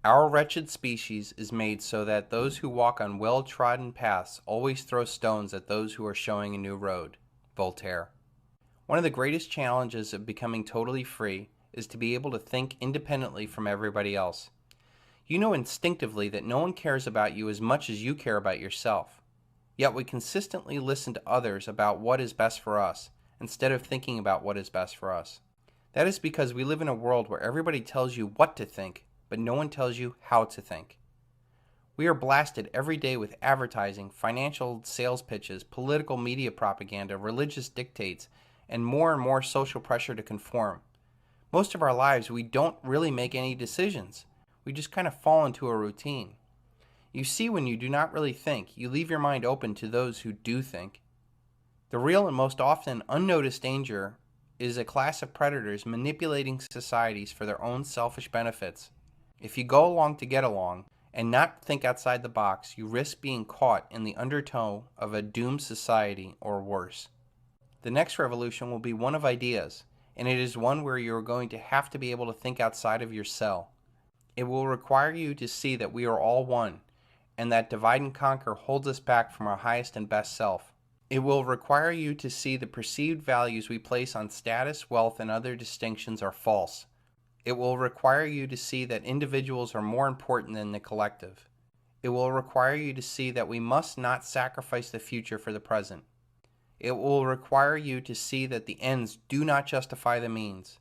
Our wretched species is made so that those who walk on well-trodden paths always throw stones at those who are showing a new road. Voltaire. One of the greatest challenges of becoming totally free is to be able to think independently from everybody else. You know instinctively that no one cares about you as much as you care about yourself. Yet we consistently listen to others about what is best for us, instead of thinking about what is best for us. That is because we live in a world where everybody tells you what to think, but no one tells you how to think. We are blasted every day with advertising, financial sales pitches, political media propaganda, religious dictates, and more social pressure to conform. Most of our lives, we don't really make any decisions. We just kind of fall into a routine. You see, when you do not really think, you leave your mind open to those who do think. The real and most often unnoticed danger is a class of predators manipulating societies for their own selfish benefits. If you go along to get along and not think outside the box, you risk being caught in the undertow of a doomed society or worse. The next revolution will be one of ideas, and it is one where you are going to have to be able to think outside of your cell. It will require you to see that we are all one, and that divide and conquer holds us back from our highest and best self. It will require you to see the perceived values we place on status, wealth, and other distinctions are false. It will require you to see that individuals are more important than the collective. It will require you to see that we must not sacrifice the future for the present. It will require you to see that the ends do not justify the means.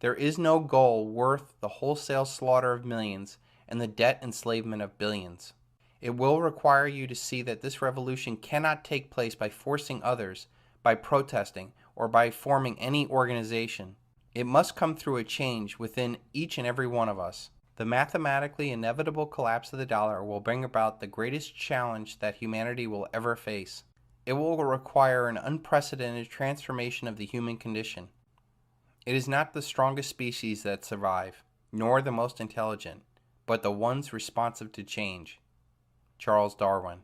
There is no goal worth the wholesale slaughter of millions and the debt enslavement of billions. It will require you to see that this revolution cannot take place by forcing others, by protesting, or by forming any organization. It must come through a change within each and every one of us. The mathematically inevitable collapse of the dollar will bring about the greatest challenge that humanity will ever face. It will require an unprecedented transformation of the human condition. It is not the strongest species that survive, nor the most intelligent, but the ones responsive to change. Charles Darwin.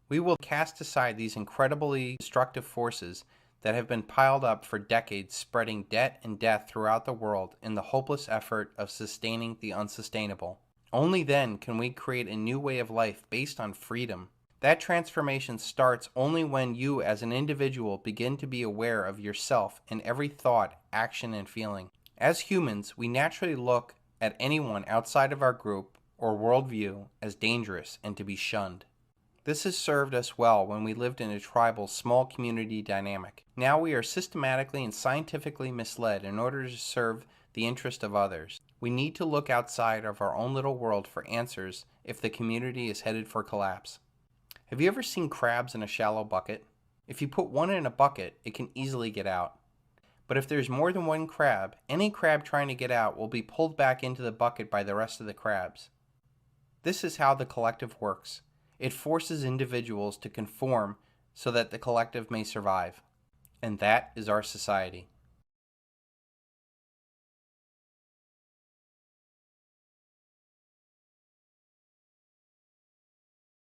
We will cast aside these incredibly destructive forces that have been piled up for decades, spreading debt and death throughout the world in the hopeless effort of sustaining the unsustainable. Only then can we create a new way of life based on freedom. That transformation starts only when you as an individual begin to be aware of yourself in every thought, action, and feeling. As humans, we naturally look at anyone outside of our group or worldview as dangerous and to be shunned. This has served us well when we lived in a tribal, small community dynamic. Now we are systematically and scientifically misled in order to serve the interest of others. We need to look outside of our own little world for answers if the community is headed for collapse. Have you ever seen crabs in a shallow bucket? If you put one in a bucket, it can easily get out. But if there's more than one crab, any crab trying to get out will be pulled back into the bucket by the rest of the crabs. This is how the collective works. It forces individuals to conform so that the collective may survive. And that is our society.